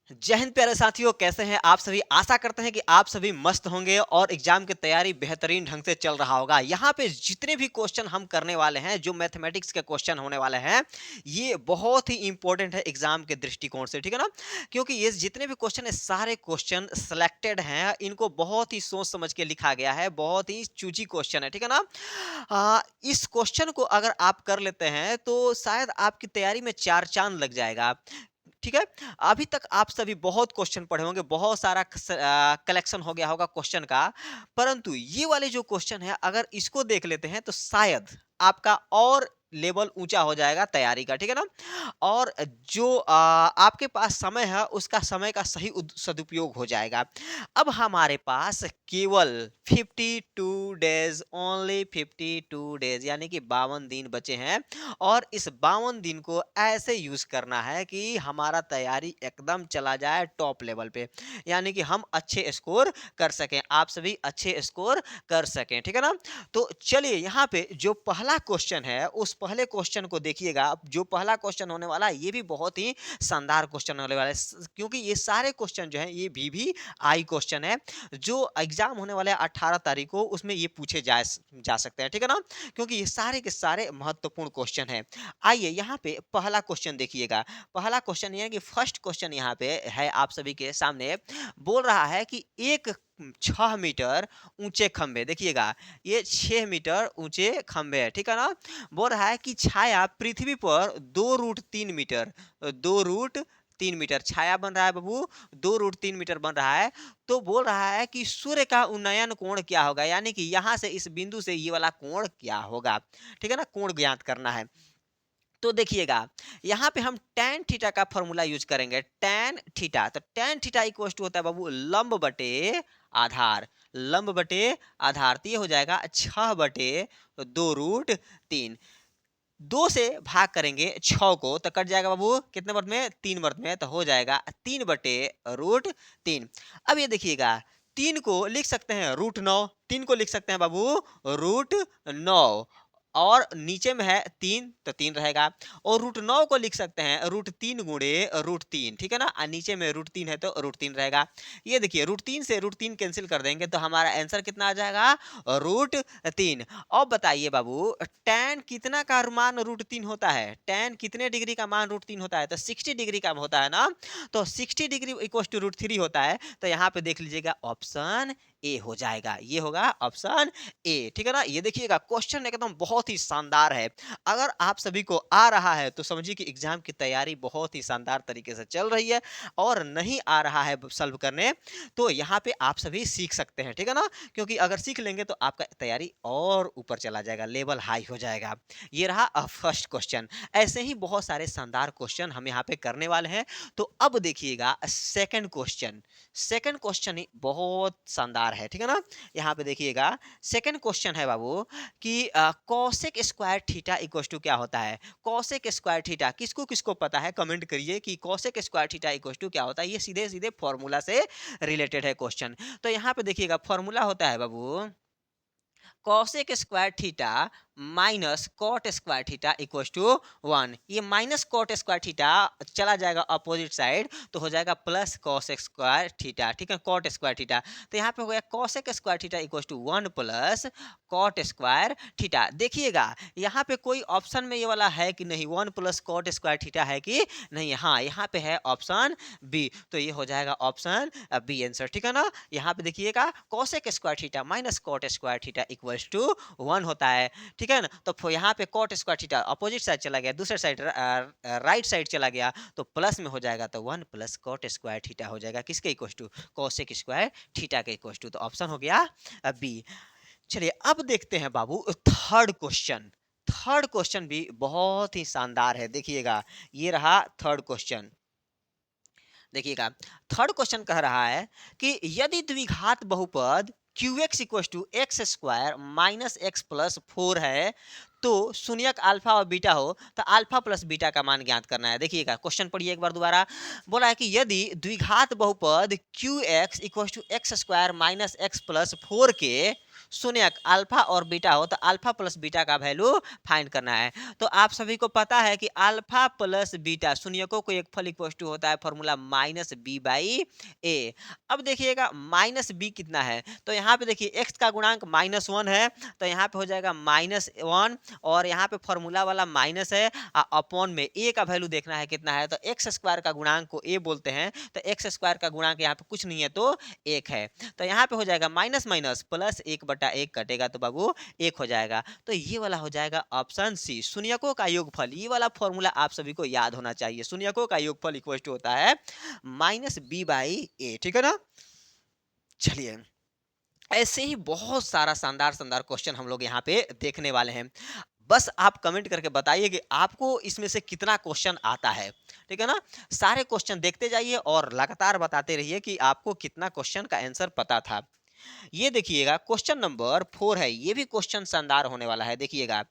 जय हिंद प्यारे साथियों, कैसे हैं आप सभी। आशा करते हैं कि आप सभी मस्त होंगे और एग्जाम की तैयारी बेहतरीन ढंग से चल रहा होगा। यहाँ पे जितने भी क्वेश्चन हम करने वाले हैं, जो मैथमेटिक्स के क्वेश्चन होने वाले हैं, ये बहुत ही इंपॉर्टेंट है एग्जाम के दृष्टिकोण से, ठीक है ना। क्योंकि ये जितने भी क्वेश्चन है, सारे क्वेश्चन सिलेक्टेड हैं, इनको बहुत ही सोच समझ के लिखा गया है, बहुत ही चूजी क्वेश्चन है, ठीक है ना। इस क्वेश्चन को अगर आप कर लेते हैं तो शायद आपकी तैयारी में चार चांद लग जाएगा, ठीक है। अभी तक आप सभी बहुत क्वेश्चन पढ़े होंगे, बहुत सारा कलेक्शन हो गया होगा क्वेश्चन का, परंतु ये वाले जो क्वेश्चन है, अगर इसको देख लेते हैं तो शायद आपका और लेवल ऊंचा हो जाएगा तैयारी का, ठीक है ना। और जो आपके पास समय है, उसका समय का सही सदुपयोग हो जाएगा। अब हमारे पास केवल 52 डेज, ओनली 52 डेज, यानी कि 52 दिन बचे हैं। और इस 52 दिन को ऐसे यूज करना है कि हमारा तैयारी एकदम चला जाए टॉप लेवल पे, यानी कि हम अच्छे स्कोर कर सकें, आप सभी अच्छे स्कोर कर सकें, ठीक है ना। तो चलिए, यहाँ पे जो पहला क्वेश्चन है, उस पहले क्वेश्चन को देखिएगा। अब जो पहला क्वेश्चन होने वाला है, ये भी बहुत ही शानदार क्वेश्चन होने वाला है, क्योंकि ये सारे क्वेश्चन जो है, ये भी आई क्वेश्चन है, जो एग्जाम होने वाले 18 तारीख को, उसमें ये पूछे जा सकते हैं, ठीक है ना। क्योंकि ये सारे के सारे महत्वपूर्ण क्वेश्चन है। आइए यहाँ पे पहला क्वेश्चन देखिएगा। पहला क्वेश्चन ये है कि फर्स्ट क्वेश्चन यहाँ पे है आप सभी के सामने, बोल रहा है कि एक 6 मीटर ऊंचे खंभे, देखिएगा, ये 6 मीटर ऊंचे खंभे है, ठीक है ना। बोल रहा है कि छाया पृथ्वी पर 2√3 मीटर, 2√3 मीटर छाया बन रहा है बाबू, 2√3 मीटर बन रहा है। तो बोल रहा है कि सूर्य का उन्नयन कोण क्या होगा, यानी कि यहां से इस बिंदु से ये वाला कोण क्या होगा, ठीक है ना, कोण ज्ञात करना है। तो देखिएगा, यहाँ पे हम tan थीटा का फॉर्मूला यूज करेंगे, tan थीटा। तो tan थीटा इक्वल टू होता है बाबू लंब बटे आधार, लंब बटे आधार। तो ये हो जाएगा 6/2√3। 2 से भाग करेंगे 6 को, तो कट जाएगा बाबू कितने वर्ग में, 3 वर्ग में, तो हो जाएगा 3/√3। अब ये देखिएगा, 3 को लिख सकते हैं √9, 3 को लिख सकते हैं बाबू √9, और नीचे में है 3, तो 3 रहेगा। और √9 को लिख सकते हैं √3 गुणे √3, ठीक है ना, और नीचे में √3 है तो √3 रहेगा। ये देखिए, √3 से √3 कैंसिल कर देंगे तो हमारा आंसर कितना आ जाएगा, √3। अब बताइए बाबू, tan कितना का मान √3 होता है, tan कितने डिग्री का मान √3 होता है, तो 60 डिग्री का होता है ना। तो 60 डिग्री इक्वल टू √3 होता है। तो यहाँ पे देख लीजिएगा, ऑप्शन ए हो जाएगा, ये होगा ऑप्शन ए, ठीक है ना। ये देखिएगा, क्वेश्चन एकदम बहुत ही शानदार है। अगर आप सभी को आ रहा है तो समझिए कि एग्जाम की तैयारी बहुत ही शानदार तरीके से चल रही है। और नहीं आ रहा है सॉल्व करने, तो यहाँ पे आप सभी सीख सकते हैं, ठीक है ना। क्योंकि अगर सीख लेंगे तो आपका तैयारी और ऊपर चला जाएगा, लेवल हाई हो जाएगा। ये रहा फर्स्ट क्वेश्चन। ऐसे ही बहुत सारे शानदार क्वेश्चन हम यहाँ पे करने वाले हैं। तो अब देखिएगा सेकंड क्वेश्चन। सेकंड क्वेश्चन ही बहुत शानदार है, ठीक है ना। यहाँ पे देखिएगा, सेकंड क्वेश्चन है बाबू कि cosec square theta equal to क्या होता है। कॉसेक स्क्वायर थीटा किसको किसको पता है, कमेंट करिए कि cosec square theta equal to क्या होता है। ये सीधे सीधे फॉर्मूला से रिलेटेड है क्वेश्चन। तो यहाँ पे देखिएगा, फॉर्मूला होता है बाबू cosec square theta minus cot square theta equal to 1। ये माइनस कॉट स्क्वायर थीटा चला जाएगा अपोजिट साइड, तो हो जाएगा प्लस कॉसेक स्क्वायर थीटा, ठीक है, कॉट स्क्वायर थीटा। तो यहाँ पे हो गया cosec square theta equal to 1 plus cot square theta. देखिएगा, यहाँ पे कोई ऑप्शन में ये वाला है कि नहीं, 1 प्लस कॉट स्क्वायर थीटा है कि नहीं, हाँ यहाँ पे है ऑप्शन बी, तो ये हो जाएगा ऑप्शन बी आंसर, ठीक है ना। यहाँ पे देखिएगा, cosec square theta minus cot square theta equal to 1 होता है, ठीक है ना। तो यहाँ पे cot square theta opposite side चला गया, दूसरे साइड राइट साइड चला गया, तो प्लस में हो जाएगा, तो 1 प्लस कॉट स्क्वायर थीटा हो जाएगा किसके equal to, cosec square theta के इक्वल टू। तो ऑप्शन हो गया बी। चलिए अब देखते हैं बाबू थर्ड क्वेश्चन। थर्ड क्वेश्चन भी बहुत ही शानदार है, देखिएगा, ये रहा थर्ड क्वेश्चन। देखिएगा, थर्ड क्वेश्चन कह रहा है कि यदि द्विघात बहुपद QX equal to X square minus X plus 4 है, तो शून्यक अल्फा और बीटा हो, तो अल्फा प्लस बीटा का मान ज्ञात करना है। देखिएगा, क्वेश्चन पढ़िए एक बार दोबारा। बोला है कि यदि द्विघात बहुपद QX equal to X square minus X plus 4 के शून्यक अल्फा और बीटा हो तो अल्फा प्लस बीटा का वैल्यू फाइंड करना है। तो आप सभी को पता है कि अल्फा प्लस बीटा शून्यकों को एक फल इक्वल टू होता है फॉर्मूला माइनस बी बाई ए। अब देखिएगा माइनस बी कितना है, तो यहाँ पे देखिए एक्स का गुणांक -1 है, तो यहाँ पे हो जाएगा -1 और यहाँ पे फॉर्मूला वाला माइनस है अपॉन में ए का वैल्यू देखना है कितना है, तो एक्स स्क्वायर का गुणांक को ए बोलते हैं, तो एक्स स्क्वायर का गुणांक यहाँ पे कुछ नहीं है तो 1 है। तो यहाँ पे हो जाएगा माइनस माइनस प्लस 1/1 कटेगा तो बाबू 1 हो जाएगा। तो ये वाला हो जाएगा ऑप्शन सी, शून्यकों का योगफल। ये वाला फॉर्मूला आप सभी को याद होना चाहिए, शून्यकों का योगफल इक्वल टू होता है माइनस बी बाई ए, ठीक है ना। चलिए ऐसे ही बहुत सारा शानदार शानदार क्वेश्चन हम लोग यहाँ पे देखने वाले हैं। बस आप कमेंट करके बताइए कि आपको इसमें से कितना क्वेश्चन आता है, ठीक है ना। सारे क्वेश्चन देखते जाइए और लगातार बताते रहिए कि आपको कितना क्वेश्चन का आंसर पता था। ये देखिएगा क्वेश्चन नंबर 4 है, ये भी क्वेश्चन शानदार होने वाला है। देखिएगा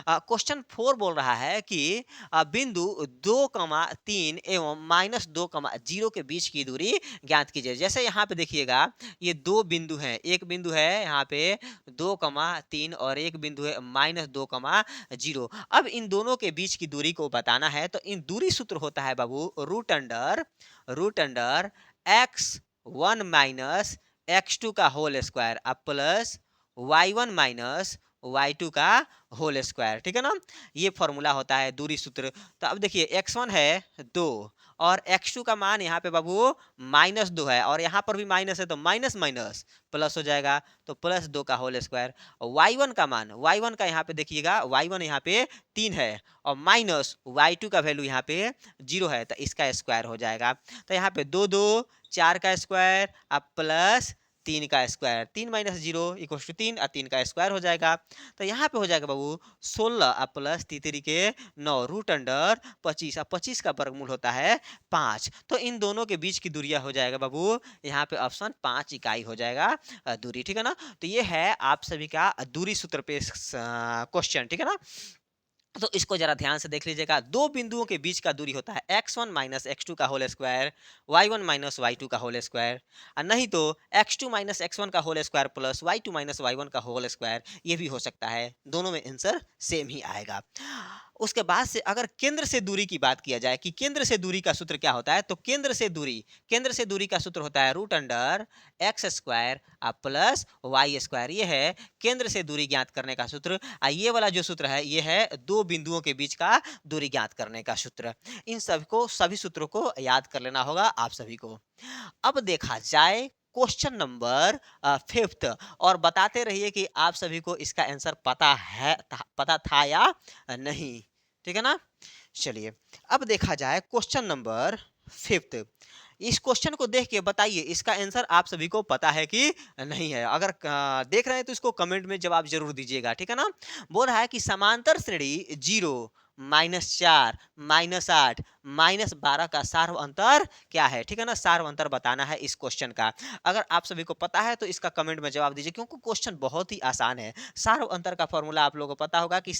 क्वेश्चन 4 बोल रहा है कि बिंदु 2,3 एवं -2,0 के बीच की दूरी ज्ञात कीजिए। जैसे यहाँ पे देखिएगा ये दो बिंदु हैं, एक बिंदु है यहाँ पे 2,3 और एक बिंदु है -2,0। अब इन दोनों के बीच की दूरी को बताना है, तो इन दूरी सूत्र होता है बाबू root under x1 minus x2 का होल स्क्वायर अब प्लस y1 माइनस y2 का होल स्क्वायर, ठीक है ना। ये फॉर्मूला होता है दूरी सूत्र। तो अब देखिए x1 है 2 और x2 का मान यहाँ पे बाबू -2 है और यहाँ पर भी माइनस है, तो माइनस माइनस प्लस हो जाएगा, तो +2 का होल स्क्वायर। y1 का मान, y1 का यहाँ पे देखिएगा y1 यहाँ पे 3 है और माइनस y2 का वैल्यू यहाँ पे 0 है, तो इसका स्क्वायर हो जाएगा। तो यहाँ पे 2 2 4 का स्क्वायर अब प्लस 3 का स्क्वायर, 3 माइनस 0 इक्वल टू 3 और 3 का स्क्वायर हो जाएगा। तो यहाँ पे हो जाएगा बाबू 16 और प्लस 3 के 9 रूट अंडर 25 अब 25 का वर्गमूल होता है 5। तो इन दोनों के बीच की दूरिया हो जाएगा बाबू यहाँ पे ऑप्शन 5 इकाई हो जाएगा दूरी, ठीक है ना। तो ये है आप सभी का दूरी सूत्र पे क्वेश्चन, ठीक है ना। तो इसको जरा ध्यान से देख लीजिएगा, दो बिंदुओं के बीच का दूरी होता है x1 माइनस x2 का whole square y1 minus y2 का होल स्क्वायर, और नहीं तो x2 माइनस x1 का whole square plus y2 minus y1 का होल स्क्वायर, ये भी हो सकता है। दोनों में आंसर सेम ही आएगा। उसके बाद से अगर केंद्र से दूरी की बात किया जाए कि केंद्र से दूरी का सूत्र क्या होता है, तो केंद्र से दूरी का सूत्र होता है root under X square plus Y square. ये है केंद्र से दूरी ज्ञात करने का सूत्र। ये वाला जो सूत्र है ये है दो बिंदुओं के बीच का दूरी ज्ञात करने का सूत्र। इन सभी सूत्रों को याद कर लेना होगा आप सभी को। अब देखा जाए क्वेश्चन नंबर 5th, और बताते रहिए कि आप सभी को इसका आंसर पता था या नहीं, ठीक है ना। चलिए अब देखा जाए क्वेश्चन नंबर 5th। इस क्वेश्चन को देख के बताइए इसका आंसर आप सभी को पता है कि नहीं है। अगर देख रहे हैं तो इसको कमेंट में जवाब जरूर दीजिएगा, ठीक है ना। बोल रहा है कि समांतर श्रेणी 0 -4 -8 -12 का सार्व अंतर क्या है, ठीक है ना। सार्व अंतर बताना है इस क्वेश्चन का। अगर आप सभी को पता है तो इसका कमेंट में जवाब दीजिए, क्योंकि क्वेश्चन बहुत ही आसान है। सार्व अंतर का फॉर्मूला आप लोगों को पता होगा कि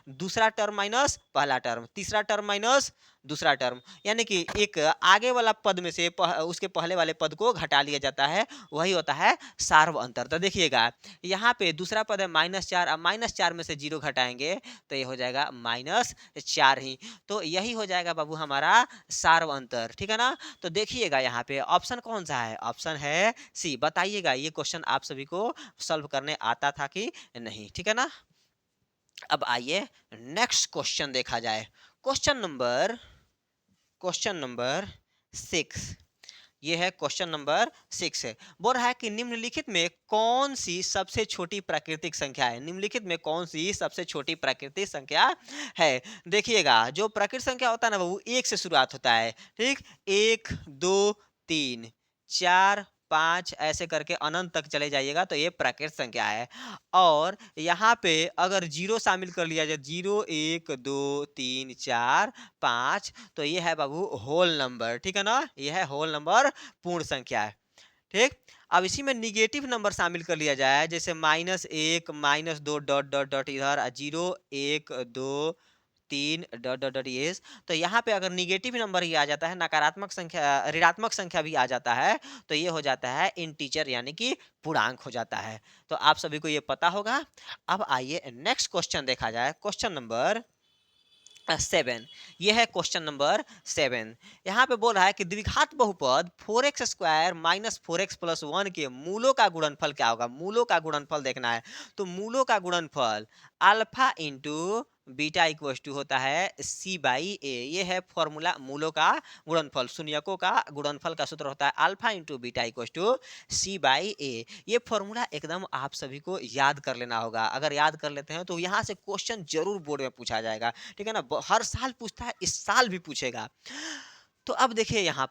दूसरा टर्म माइनस पहला टर्म, तीसरा टर्म माइनस दूसरा टर्म, यानी कि एक आगे वाला पद में से उसके पहले वाले पद को घटा लिया जाता है, वही होता है सार्व अंतर। तो देखिएगा यहाँ पे दूसरा पद है -4, अब -4 में से 0 घटाएंगे तो ये हो जाएगा -4 ही। तो यही हो जाएगा बाबू हमारा सार्व अंतर, ठीक है ना। तो देखिएगा यहाँ पे ऑप्शन कौन सा है, ऑप्शन है सी। बताइएगा ये क्वेश्चन आप सभी को सॉल्व करने आता था कि नहीं, ठीक है ना। अब आइए नेक्स्ट क्वेश्चन देखा जाए। क्वेश्चन नंबर 6, ये है क्वेश्चन नंबर 6 है। बोल रहा है कि निम्नलिखित में कौन सी सबसे छोटी प्राकृतिक संख्या है, निम्नलिखित में कौन सी सबसे छोटी प्राकृतिक संख्या है। देखिएगा जो प्राकृतिक संख्या होता है ना वो 1 से शुरुआत होता है, ठीक। 1 2 3 4 5 ऐसे करके अनंत तक चले जाइएगा तो ये प्राकृतिक संख्या है। और यहाँ पे अगर 0 शामिल कर लिया जाए, 0 1 2 3 4 5, तो ये है बाबू होल नंबर, ठीक है ना। ये है होल नंबर, पूर्ण संख्या है, ठीक। अब इसी में निगेटिव नंबर शामिल कर लिया जाए, जैसे -1 -2 डॉट डॉट डॉट इधर 0 1 2 3 डॉट डॉट डॉट ये, तो यहाँ पे अगर निगेटिव नंबर ही आ जाता है, नकारात्मक संख्या, ऋणात्मक संख्या भी आ जाता है, तो ये हो जाता है इंटीजर यानी कि पूर्णांक हो जाता है। तो आप सभी को ये पता होगा। अब आइए नेक्स्ट क्वेश्चन देखा जाए, क्वेश्चन नंबर 7। ये है क्वेश्चन नंबर 7। यहाँ पे बोल रहा है कि द्विघात बहुपद 4x square minus 4x plus 1 के मूलों का गुणनफल क्या होगा। मूलों का गुणनफल देखना है, तो मूलों का गुणनफल alpha into beta equal to होता है सी बाई ए। ये है फॉर्मूला मूलों का गुणनफल, शून्यकों का गुणनफल का सूत्र होता है alpha into beta equal to C by A. ये फॉर्मूला एकदम आप सभी को याद कर लेना होगा। अगर याद कर लेते हैं तो यहाँ से क्वेश्चन जरूर बोर्ड में पूछा जाएगा, ठीक है ना। हर साल पूछता है, इस साल भी पूछेगा। तो अब देखिए यहाँ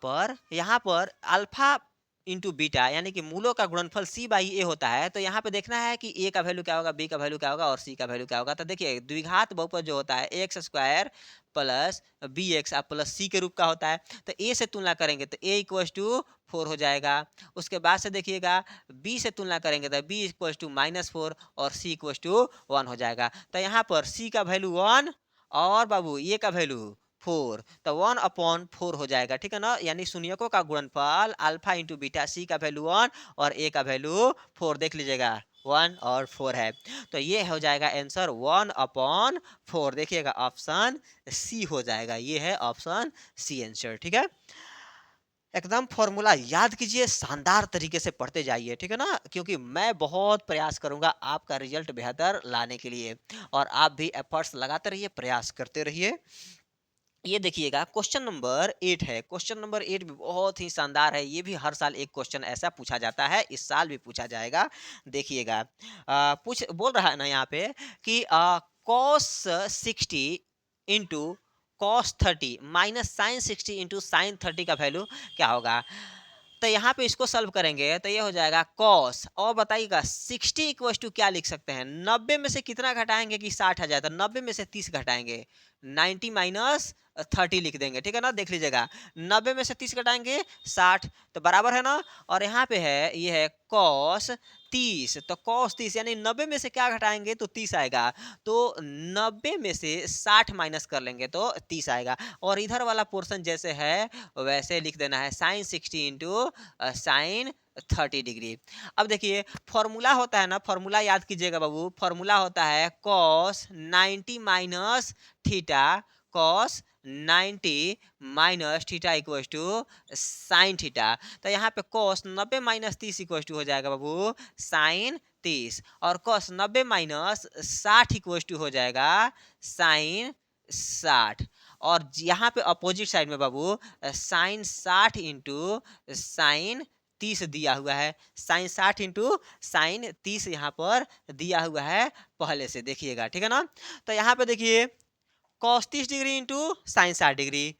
पर अल्फा इंटू बीटा यानी कि मूलों का गुणनफल सी बाई ए होता है। तो यहाँ पे देखना है कि ए का वैल्यू क्या होगा, बी का वैल्यू क्या होगा और सी का वैल्यू क्या होगा। तो देखिए द्विघात बहुपद जो होता है X square plus B X plus C के रूप का होता है। तो ए से तुलना करेंगे तो ए इक्वल टू 4 हो जाएगा। उसके बाद से देखिएगा बी से तुलना करेंगे तो बी इक्वल टू -4 और सी इक्वल टू 1 हो जाएगा। तो यहाँ पर सी का वैल्यू 1 और बाबू ए का वैल्यू 4, तो 1/4 हो जाएगा, ठीक है ना। यानी शून्यकों का गुणनफल अल्फा इंटू बीटा, सी का वैल्यू 1 और ए का वैल्यू 4, देख लीजिएगा 1 और 4 है। तो ये हो जाएगा आंसर 1/4। देखिएगा ऑप्शन सी हो जाएगा, ये है ऑप्शन सी आंसर, ठीक है। एकदम फॉर्मूला याद कीजिए, शानदार तरीके से पढ़ते जाइए, ठीक है ना, क्योंकि मैं बहुत प्रयास करूंगा आपका रिजल्ट बेहतर लाने के लिए, और आप भी एफर्ट्स लगाते रहिए, प्रयास करते रहिए। ये देखिएगा क्वेश्चन नंबर 8 है। क्वेश्चन नंबर 8 भी बहुत ही शानदार है। ये भी हर साल एक क्वेश्चन ऐसा पूछा जाता है, इस साल भी पूछा जाएगा। देखिएगा पूछ बोल रहा है ना यहाँ पे कि cos 60 into cos 30 minus sine 60 into sine 30 का वैल्यू क्या होगा। तो यहाँ पे इसको सॉल्व करेंगे तो ये हो जाएगा cos, और बताइएगा 60 इक्वल टू क्या लिख सकते हैं, 90 में से कितना घटाएंगे कि 60 आ जाए। तो 90 में से 30 घटाएंगे, 90 माइनस 30 लिख देंगे, ठीक है ना। देख लीजिएगा 90 में से 30 घटाएंगे 60, तो बराबर है ना। और यहाँ पे है, ये है cos 30, तो cos 30 यानी 90 में से क्या घटाएंगे तो 30 आएगा। तो 90 में से 60 माइनस कर लेंगे तो 30 आएगा। और इधर वाला पोर्शन जैसे है वैसे लिख देना है साइन 60 इंटू साइन 30 डिग्री। अब देखिए फॉर्मूला होता है ना, फॉर्मूला याद कीजिएगा बाबू, फॉर्मूला होता है cos 90 minus theta, cos 90 minus theta equal to sine theta. तो यहाँ पे cos 90 माइनस 30 इक्वल टू हो जाएगा बाबू साइन 30, और cos 90 माइनस 60 इक्वल टू हो जाएगा साइन 60। और यहाँ पे अपोजिट साइड में बाबू साइन 60 इंटू साइन 30 दिया हुआ है, साइन 60 इंटू साइन 30 यहाँ पर दिया हुआ है पहले से, देखिएगा, ठीक है ना। तो यहाँ पे देखिए cos 30 degree into sine 60 degree,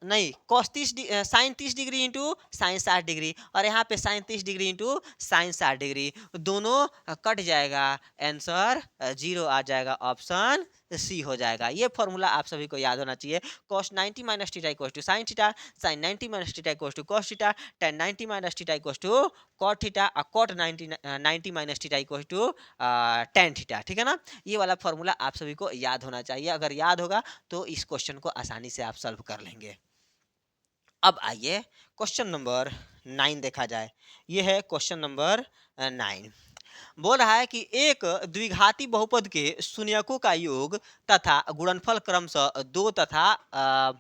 नहीं cos 30 sine 30 degree into sine 60 degree, और यहाँ पे sine 30 degree into sine 60 degree, दोनों कट जाएगा, आंसर 0 आ जाएगा, ऑप्शन सी हो जाएगा। ये फॉर्मूला आप सभी को याद होना चाहिए। cos 90 minus theta equal to sine theta, sine 90 minus theta equal to cos theta, tan 90 minus theta equal to cot theta, और cot 90 minus theta equal to tan theta, ठीक है ना। ये वाला फॉर्मूला आप सभी को याद होना चाहिए। अगर याद होगा तो इस क्वेश्चन को आसानी से आप सॉल्व कर लेंगे। अब आइए क्वेश्चन नंबर 9 देखा जाए। ये है क्वेश्चन नंबर 9। बोल रहा है कि एक द्विघाती बहुपद के शून्यकों का योग तथा गुणनफल क्रमशः 2 तथा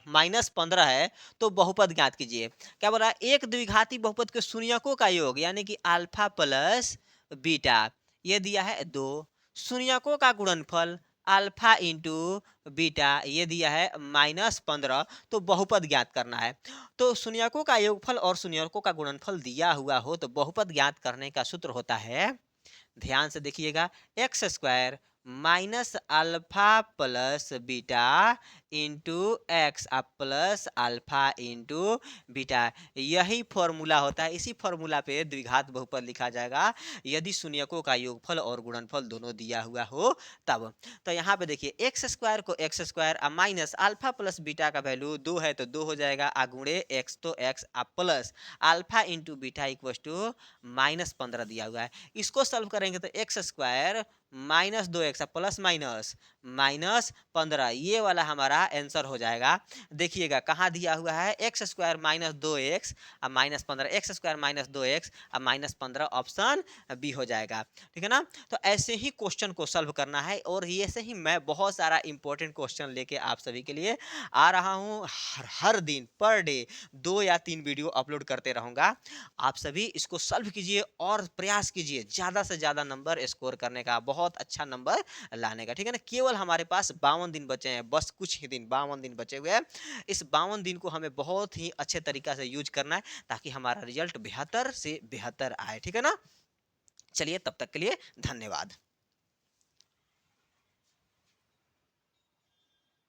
-15 है, तो बहुपद ज्ञात कीजिए। क्या बोल रहा है, एक द्विघाती बहुपद के शून्यकों का योग यानी कि अल्फा प्लस बीटा, ये दिया है 2, शून्यकों का गुणनफल अल्फा इंटू बीटा, ये दिया है -15, तो बहुपद ज्ञात करना है। तो शून्यकों का योगफल और शून्यकों का गुणनफल दिया हुआ हो तो बहुपद ज्ञात करने का सूत्र होता है, ध्यान से देखिएगा, x square minus alpha plus beta into x अब प्लस अल्फा इंटू बीटा। यही फॉर्मूला होता है, इसी फॉर्मूला पे द्विघात बहुपद लिखा जाएगा यदि शून्यकों का योगफल और गुणनफल दोनों दिया हुआ हो तब। तो यहाँ पे देखिए एक्स स्क्वायर को X square minus alpha plus beta का वैल्यू 2 है तो 2 हो जाएगा, गुणे एक्स तो X plus alpha into beta equals to -15 दिया हुआ है। इसको सॉल्व करेंगे तो x square -2x plus minus -15 ये वाला हमारा आंसर हो जाएगा। देखिएगा कहाँ दिया हुआ है, एक्स स्क्वायर -2x अब -15, एक्स स्क्वायर -2x अब -15 ऑप्शन बी हो जाएगा। ठीक है ना। तो ऐसे ही क्वेश्चन को सॉल्व करना है और ये से ही मैं बहुत सारा इंपॉर्टेंट क्वेश्चन लेके आप सभी के लिए आ रहा हूँ। हर दिन पर डे 2 या 3 वीडियो अपलोड करते रहूँगा। आप सभी इसको सॉल्व कीजिए और प्रयास कीजिए ज़्यादा से ज़्यादा नंबर स्कोर करने का, बहुत अच्छा नंबर लाने का। ठीक है ना। केवल हमारे पास 52 दिन बचे हैं, बस कुछ ही दिन 52 दिन बचे हुए हैं। इस 52 दिन को हमें बहुत ही अच्छे तरीका से यूज करना है ताकि हमारा रिजल्ट बेहतर से बेहतर आए। ठीक है ना। चलिए तब तक के लिए धन्यवाद।